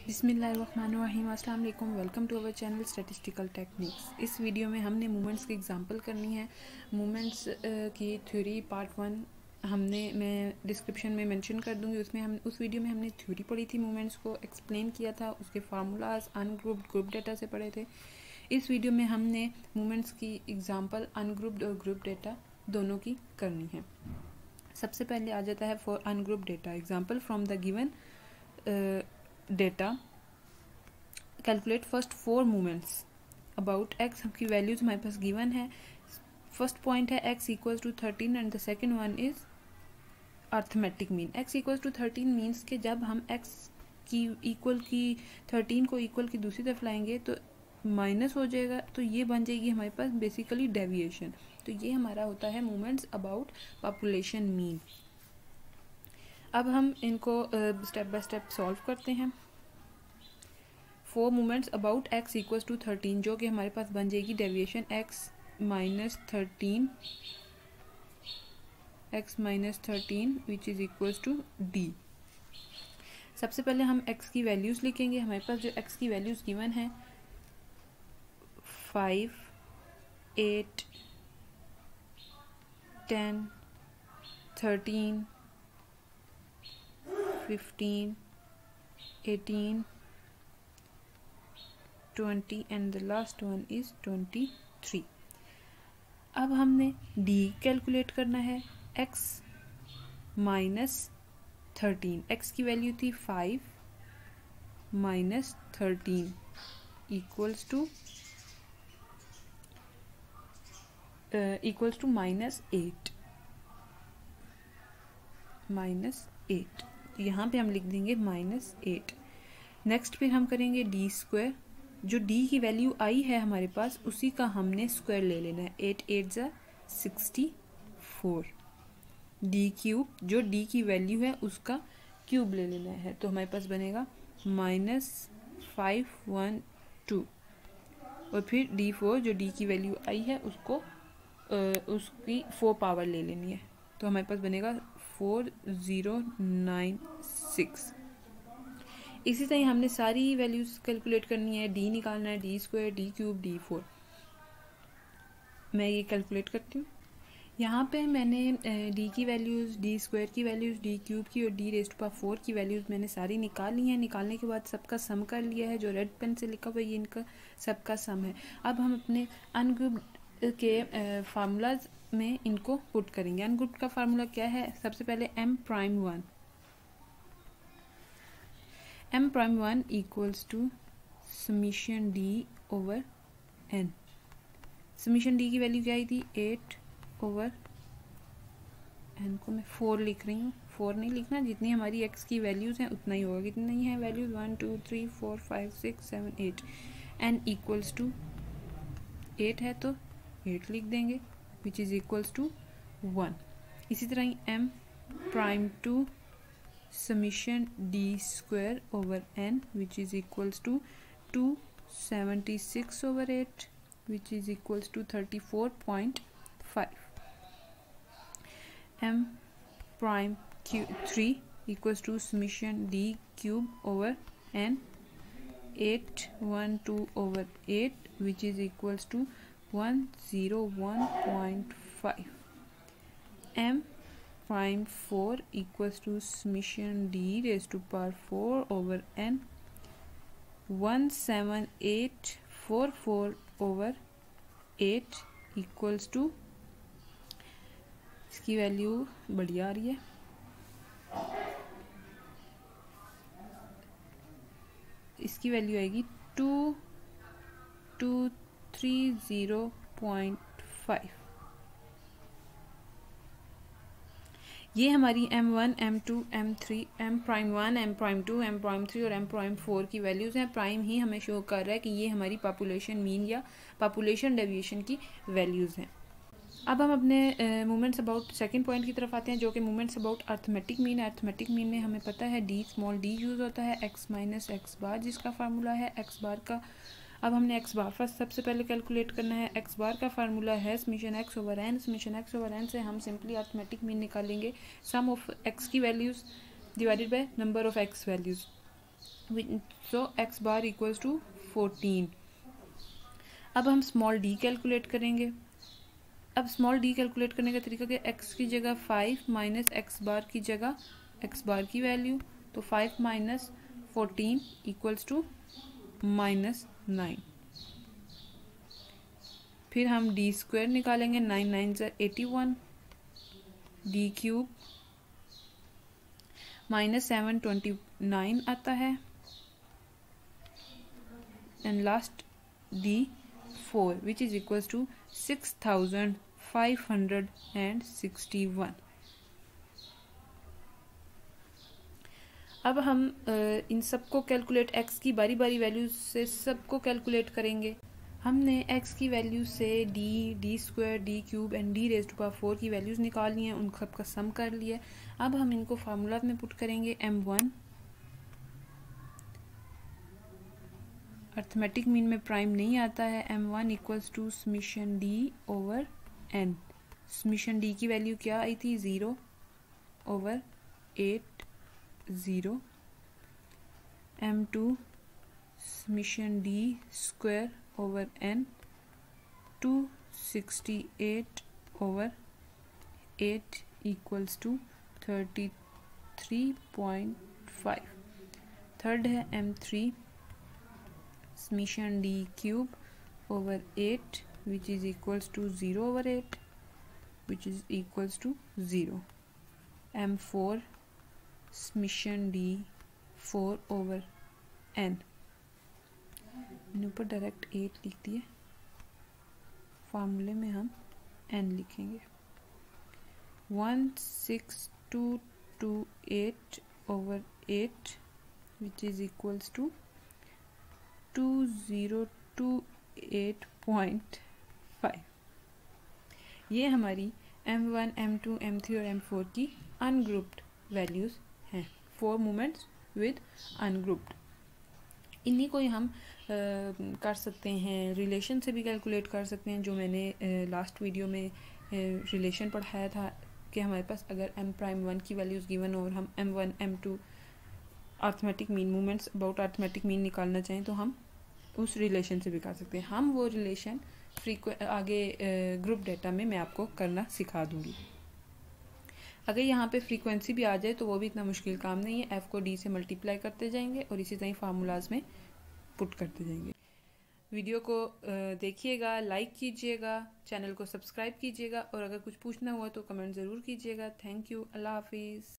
बिस्मिल्लाहिर्रहमानिर्रहीम। अस्सलाम वालेकुम। Welcome to our channel statistical techniques. इस वीडियो में हमने मूवमेंट्स की एग्जांपल करनी है। मूवमेंट्स की थ्योरी पार्ट 1 मैं डिस्क्रिप्शन में मेंशन कर दूंगी। उसमें हम उस वीडियो में हमने थ्योरी पढ़ी थी, मूवमेंट्स को एक्सप्लेन किया था, उसके फार्मूलाज अनग्रुप्ड ग्रुप डेटा से पढ़े थे। इस वीडियो में हमने मूवमेंट्स की एग्जाम्पल अनग्रुप्ड और ग्रुप डेटा दोनों की करनी है। सबसे पहले आ जाता है for ungrouped data. Example from the given data calculate first 4 movements about X की वैल्यूज हमारे पास गिवन है। फर्स्ट पॉइंट है X equals to 13 and the second one is arithmetic mean. X equals to 13 means कि जब हम x की equal की 13 को इक्वल की दूसरी तरफ लाएंगे तो माइनस हो जाएगा, तो ये बन जाएगी हमारे पास बेसिकली डेविएशन। तो ये हमारा होता है मूवमेंट्स अबाउट पॉपुलेशन मीन। अब हम इनको स्टेप बाय स्टेप सॉल्व करते हैं। 4 movements about X equals to 13, जो कि हमारे पास बन जाएगी deviation X minus 13 which is equals to D. सबसे पहले हम एक्स की वैल्यूज लिखेंगे। हमारे पास जो एक्स की वैल्यूज गिवन है 5, 8, 10, 13, 15, 18, 20 and the last one is 23। अब हमने d कैलकुलेट करना है। x माइनस 13, x की वैल्यू थी 5 माइनस 13 इक्वल्स टू माइनस 8। यहाँ पे हम लिख देंगे -8। नेक्स्ट फिर हम करेंगे डी स्क्वायर। जो d की वैल्यू आई है हमारे पास, उसी का हमने स्क्वायर ले लेना है। 8 8 ज़ा 64। d क्यूब, जो d की वैल्यू है उसका क्यूब ले लेना है। तो हमारे पास बनेगा -512। और फिर d4, जो d की वैल्यू आई है उसको उसकी 4 पावर ले लेनी है। तो हमारे पास बनेगा 4096। इसी तरह हमने सारी वैल्यूज कैलकुलेट करनी है। डी निकालना है, डी स्क्वायर, डी क्यूब, डी4। मैं ये कैलकुलेट करती हूँ। यहाँ पे मैंने डी की वैल्यूज़, डी स्क्वायर की वैल्यूज़, डी क्यूब की और डी रेज़ टू पावर 4 की वैल्यूज़ मैंने सारी निकाल ली हैं। निकालने के बाद सबका सम कर लिया है। जो रेड पेन से लिखा हुआ है ये इनका सबका सम है। अब हम अपने अनग्रुप्ड के फार्मूलाज में इनको पुट करेंगे। अनग्रुप्ड का फार्मूला क्या है? सबसे पहले m'1 equals to summation D over n। Summation D की वैल्यू क्या आई थी? 8 ओवर n को मैं 4 लिख रही हूँ। 4 नहीं लिखना, जितनी हमारी x की वैल्यूज़ हैं उतना ही होगा। कितनी है वैल्यूज़? 1 2 3 4 5 6 7 8। n इक्वल्स टू 8 है तो 8 लिख देंगे विच इज़ इक्वल्स टू 1। इसी तरह ही m'2 summation D square over n which is equals to 276 over 8 which is equals to 34.5। m'3 equals to summation D cube over n 812 over 8 which is equals to 101.5। m'4 equals to summation d raised to power 4 over n 17844 over 8 equals to, इसकी value बढ़िया आ रही है, इसकी value आएगी 2230.5। ये हमारी m1, m2, m3, m'1, m'2, m'3 और m'4 की वैल्यूज़ हैं। प्राइम ही हमें शो कर रहा है कि ये हमारी पॉपुलेशन मीन या पॉपुलेशन डेविएशन की वैल्यूज़ हैं। अब हम अपने मूवमेंट्स अबाउट सेकंड पॉइंट की तरफ आते हैं, जो कि मूवमेंट्स अबाउट अर्थमेटिक मीन है। अर्थमेटिक मीन में हमें पता है डी स्मॉल डी यूज़ होता है, x माइनस एक्स बार जिसका फार्मूला है x बार का। अब हमने एक्स बार फर्स्ट सबसे पहले कैलकुलेट करना है। एक्स बार का फार्मूला है summation X over N. Summation X over N से हम सिंपली अर्थमेटिक मीन निकालेंगे, सम ऑफ एक्स की values divided by number of X values. So X bar equals to 14। अब हम स्मॉल डी कैलकुलेट करेंगे। अब स्मॉल डी कैलकुलेट करने का तरीका क्या, एक्स की जगह 5 माइनस एक्स बार की जगह एक्स बार की वैल्यू, तो 5 माइनस 14 इक्वल्स टू -9। फिर हम डी स्क्वायर निकालेंगे, 9 9 ज़ा 81, डी क्यूब -7 29 आता है, and last D 4 which is equals to 6561। अब हम इन सबको कैलकुलेट एक्स की बारी बारी वैल्यू से सबको कैलकुलेट करेंगे। हमने एक्स की वैल्यू से D square, D cube and D raise to power 4 की वैल्यूज़ निकाल ली हैं, उन सबका सम कर लिया। अब हम इनको फार्मूला में पुट करेंगे। m1 अर्थमेटिक मीन में प्राइम नहीं आता है, m1 equals to summation D over n। Summation D की वैल्यू क्या आई थी, 0 over 8 0। m2 summation D square over n 268 over 8 equals to 33.5। Third है m3 summation D cube over 8 which is equals to 0 over 8 which is equals to 0। m4 summation D 4 over n, मैंने ऊपर direct 8 लिख दिए, फार्मूले में हम n लिखेंगे। 16228 over 8 which is equals to 2028.5। ये हमारी m1, m2, m3 और m4 की अनग्रुप्ड वैल्यूज़ हैं। 4 मोमेंट्स विद अनग्रुप्ड। इन्हीं को ही हम कर सकते हैं, रिलेशन से भी कैलकुलेट कर सकते हैं, जो मैंने लास्ट वीडियो में रिलेशन पढ़ाया था कि हमारे पास अगर m'1 की वैल्यूज़ गिवन हो और हम m1, m2 arithmetic mean moments about arithmetic mean निकालना चाहें तो हम उस रिलेशन से भी कर सकते हैं। हम वो रिलेशन आगे ग्रुप डेटा में मैं आपको करना सिखा दूंगी। अगर यहाँ पे फ्रीक्वेंसी भी आ जाए तो वो भी इतना मुश्किल काम नहीं है, f को d से मल्टीप्लाई करते जाएंगे और इसी तरह फार्मूलाज में पुट करते जाएंगे। वीडियो को देखिएगा, लाइक कीजिएगा, चैनल को सब्सक्राइब कीजिएगा और अगर कुछ पूछना हुआ तो कमेंट ज़रूर कीजिएगा। थैंक यू, अल्लाह हाफिज़।